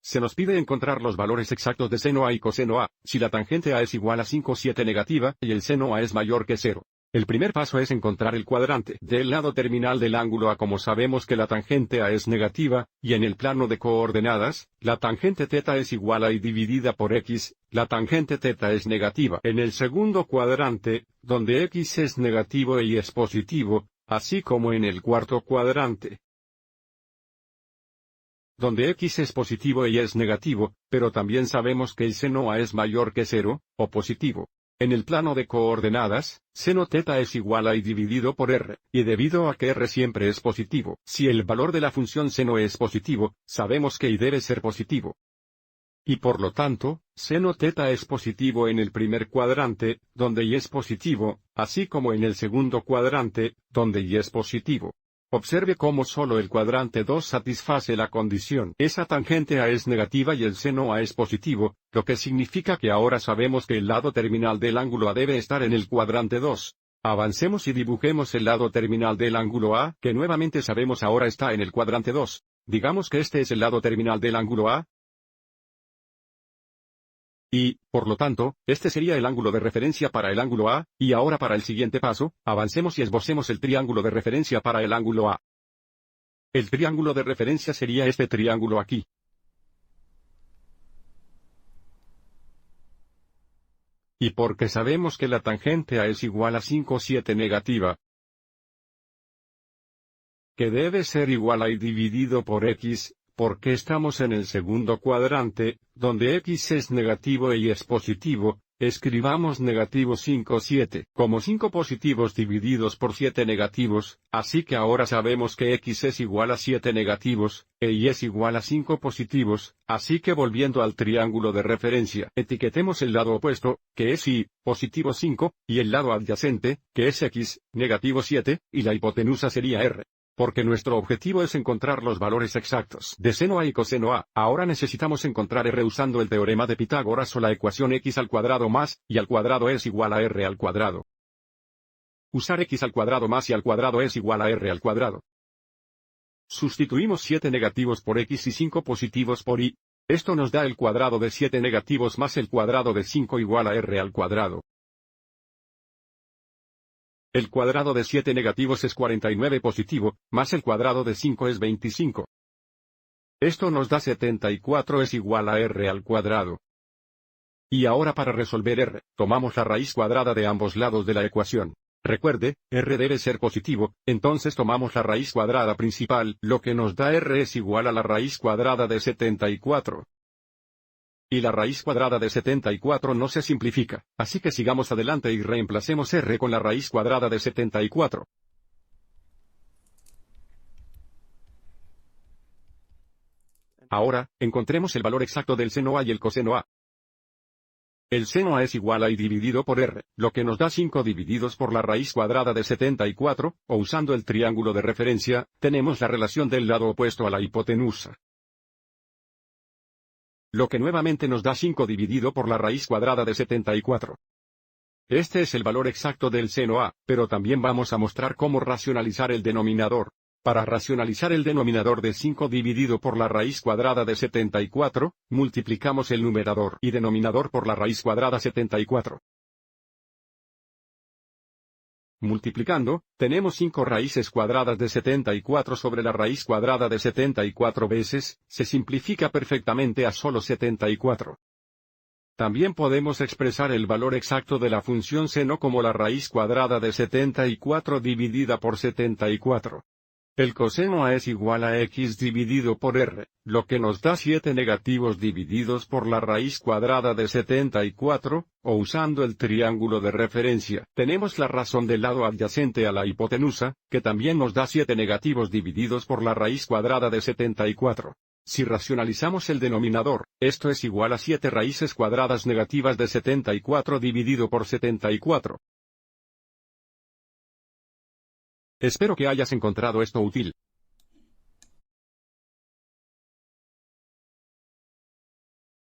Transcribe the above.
Se nos pide encontrar los valores exactos de seno A y coseno A, si la tangente A es igual a 5,7 negativa, y el seno A es mayor que 0. El primer paso es encontrar el cuadrante del lado terminal del ángulo A. Como sabemos que la tangente A es negativa, y en el plano de coordenadas, la tangente θ es igual a y dividida por x, la tangente θ es negativa. En el segundo cuadrante, donde x es negativo y es positivo, así como en el cuarto cuadrante, donde x es positivo y es negativo, pero también sabemos que el seno A es mayor que 0, o positivo. En el plano de coordenadas, seno θ es igual a y dividido por r, y debido a que r siempre es positivo, si el valor de la función seno es positivo, sabemos que y debe ser positivo. Y por lo tanto, seno θ es positivo en el primer cuadrante, donde y es positivo, así como en el segundo cuadrante, donde y es positivo. Observe cómo solo el cuadrante 2 satisface la condición. Esa tangente A es negativa y el seno A es positivo, lo que significa que ahora sabemos que el lado terminal del ángulo A debe estar en el cuadrante 2. Avancemos y dibujemos el lado terminal del ángulo A, que nuevamente sabemos ahora está en el cuadrante 2. Digamos que este es el lado terminal del ángulo A. Y, por lo tanto, este sería el ángulo de referencia para el ángulo A, y ahora para el siguiente paso, avancemos y esbocemos el triángulo de referencia para el ángulo A. El triángulo de referencia sería este triángulo aquí. Y porque sabemos que la tangente A es igual a 5,7 negativa, que debe ser igual a y dividido por x, porque estamos en el segundo cuadrante, donde x es negativo y es positivo, escribamos negativo 5,7 como 5 positivos divididos por 7 negativos, así que ahora sabemos que x es igual a 7 negativos, e y es igual a 5 positivos, así que volviendo al triángulo de referencia, etiquetemos el lado opuesto, que es y, positivo 5, y el lado adyacente, que es x, negativo 7, y la hipotenusa sería r. Porque nuestro objetivo es encontrar los valores exactos de seno A y coseno A, ahora necesitamos encontrar r usando el teorema de Pitágoras o la ecuación x al cuadrado más, y al cuadrado es igual a r al cuadrado. Usar x al cuadrado más y al cuadrado es igual a r al cuadrado. Sustituimos 7 negativos por x y 5 positivos por y. Esto nos da el cuadrado de 7 negativos más el cuadrado de 5 igual a r al cuadrado. El cuadrado de 7 negativos es 49 positivo, más el cuadrado de 5 es 25. Esto nos da 74 es igual a r al cuadrado. Y ahora para resolver r, tomamos la raíz cuadrada de ambos lados de la ecuación. Recuerde, r debe ser positivo, entonces tomamos la raíz cuadrada principal, lo que nos da r es igual a la raíz cuadrada de 74. Y la raíz cuadrada de 74 no se simplifica, así que sigamos adelante y reemplacemos r con la raíz cuadrada de 74. Ahora, encontremos el valor exacto del seno A y el coseno A. El seno A es igual a y dividido por r, lo que nos da 5 divididos por la raíz cuadrada de 74, o usando el triángulo de referencia, tenemos la relación del lado opuesto a la hipotenusa. Lo que nuevamente nos da 5 dividido por la raíz cuadrada de 74. Este es el valor exacto del seno A, pero también vamos a mostrar cómo racionalizar el denominador. Para racionalizar el denominador de 5 dividido por la raíz cuadrada de 74, multiplicamos el numerador y denominador por la raíz cuadrada 74. Multiplicando, tenemos 5 raíces cuadradas de 74 sobre la raíz cuadrada de 74 veces, se simplifica perfectamente a solo 74. También podemos expresar el valor exacto de la función seno como la raíz cuadrada de 74 dividida por 74. El coseno A es igual a x dividido por r, lo que nos da 7 negativos divididos por la raíz cuadrada de 74, o usando el triángulo de referencia, tenemos la razón del lado adyacente a la hipotenusa, que también nos da 7 negativos divididos por la raíz cuadrada de 74. Si racionalizamos el denominador, esto es igual a 7 raíces cuadradas negativas de 74 dividido por 74. Espero que hayas encontrado esto útil.